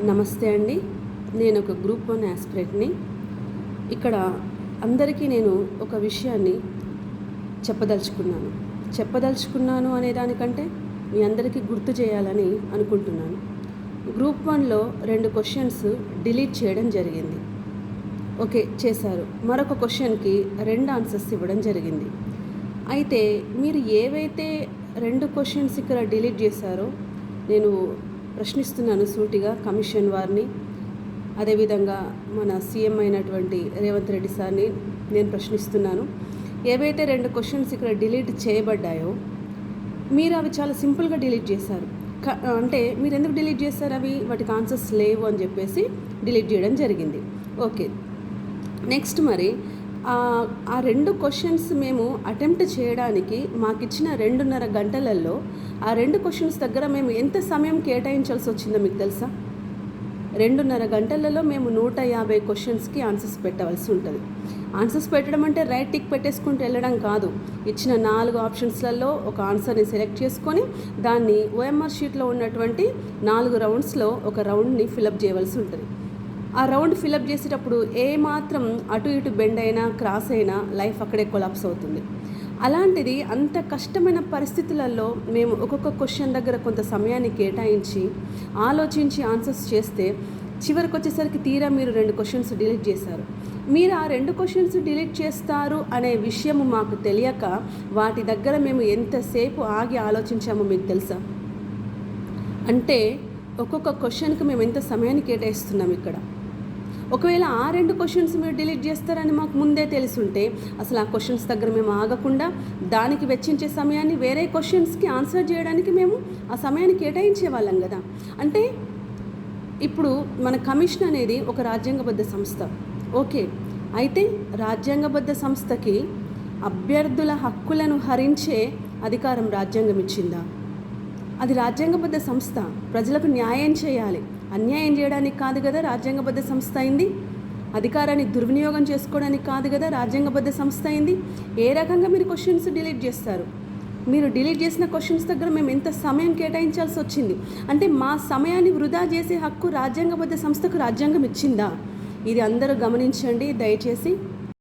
నమస్తే అండి. నేను ఒక గ్రూప్ 1 యాస్పిరెంట్‌ని. ఇక్కడ అందరికీ నేను ఒక విషయాన్ని చెప్పదలుచుకున్నాను అనే దానికంటే మీ అందరికీ గుర్తు చేయాలని అనుకుంటున్నాను. గ్రూప్ 1లో 2 క్వశ్చన్స్ డిలీట్ చేయడం జరిగింది. ఓకే, చేశారు. మరొక క్వశ్చన్కి 2 ఆన్సర్స్ ఇవ్వడం జరిగింది. అయితే మీరు ఏవైతే 2 క్వశ్చన్స్ ఇక్కడ డిలీట్ చేశారో నేను ప్రశ్నిస్తున్నాను సూటిగా కమిషన్ వారిని, అదేవిధంగా మన సీఎం అయినటువంటి రేవంత్ రెడ్డి సార్ని నేను ప్రశ్నిస్తున్నాను. ఏవైతే 2 క్వశ్చన్స్ ఇక్కడ డిలీట్ చేయబడ్డాయో మీరు అవి చాలా సింపుల్గా డిలీట్ చేశారు. అంటే మీరు ఎందుకు డిలీట్ చేశారు? వాటికి ఆన్సర్స్ లేవు అని చెప్పేసి డిలీట్ చేయడం జరిగింది. ఓకే, నెక్స్ట్ మరి ఆ 2 క్వశ్చన్స్ మేము అటెంప్ట్ చేయడానికి మాకిచ్చిన 2.5 గంటలలో ఆ 2 క్వశ్చన్స్ దగ్గర మేము ఎంత సమయం కేటాయించాల్సి వచ్చిందో మీకు తెలుసా? 2.5 గంటలలో మేము 150 క్వశ్చన్స్కి ఆన్సర్స్ పెట్టవలసి ఉంటుంది. ఆన్సర్స్ పెట్టడం అంటే రైట్ టిక్ పెట్టేసుకుంటూ వెళ్ళడం కాదు. ఇచ్చిన 4 ఆప్షన్స్లలో ఒక ఆన్సర్ని సెలెక్ట్ చేసుకొని దాన్ని ఓఎంఆర్ షీట్లో ఉన్నటువంటి 4 రౌండ్స్లో ఒక రౌండ్ని ఫిలప్ చేయవలసి ఉంటుంది. ఆ రౌండ్ ఫిలప్ చేసేటప్పుడు ఏమాత్రం అటు ఇటు బెండ్ అయినా క్రాస్ అయినా లైఫ్ అక్కడే కొలాప్స్ అవుతుంది. అలాంటిది అంత కష్టమైన పరిస్థితులలో మేము ఒక్కొక్క క్వశ్చన్ దగ్గర కొంత సమయాన్ని కేటాయించి ఆలోచించి ఆన్సర్స్ చేస్తే చివరికి వచ్చేసరికి తీరా మీరు 2 క్వశ్చన్స్ డిలీట్ చేశారు. మీరు ఆ 2 క్వశ్చన్స్ డిలీట్ చేస్తారు అనే విషయము మాకు తెలియక వాటి దగ్గర మేము ఎంతసేపు ఆగి ఆలోచించామో మీకు తెలుసా? అంటే ఒక్కొక్క క్వశ్చన్కి మేము ఎంత సమయాన్ని కేటాయిస్తున్నాం ఇక్కడ. ఒకవేళ ఆ 2 క్వశ్చన్స్ మీరు డిలీట్ చేస్తారని మాకు ముందే తెలుసుంటే అసలు ఆ క్వశ్చన్స్ దగ్గర మేము ఆగకుండా దానికి వెచ్చించే సమయాన్ని వేరే క్వశ్చన్స్కి ఆన్సర్ చేయడానికి మేము ఆ సమయాన్ని కేటాయించే వాళ్ళం కదా. అంటే ఇప్పుడు మన కమిషన్ అనేది ఒక రాజ్యాంగబద్ధ సంస్థ. ఓకే, అయితే రాజ్యాంగబద్ధ సంస్థకి అభ్యర్థుల హక్కులను హరించే అధికారం రాజ్యాంగం ఇచ్చిందా? అది రాజ్యాంగబద్ధ సంస్థ, ప్రజలకు న్యాయం చేయాలి, అన్యాయం చేయడానికి కాదు కదా రాజ్యాంగబద్ధ సంస్థ అయింది. అధికారాన్ని దుర్వినియోగం చేసుకోవడానికి కాదు కదా రాజ్యాంగబద్ధ సంస్థ అయింది. ఏ రకంగా మీరు క్వశ్చన్స్ డిలీట్ చేస్తారు? మీరు డిలీట్ చేసిన క్వశ్చన్స్ దగ్గర మేము ఎంత సమయం కేటాయించాల్సి వచ్చింది? అంటే మా సమయాన్ని వృధా చేసే హక్కు రాజ్యాంగబద్ధ సంస్థకు రాజ్యాంగం ఇచ్చిందా? ఇది అందరూ గమనించండి దయచేసి.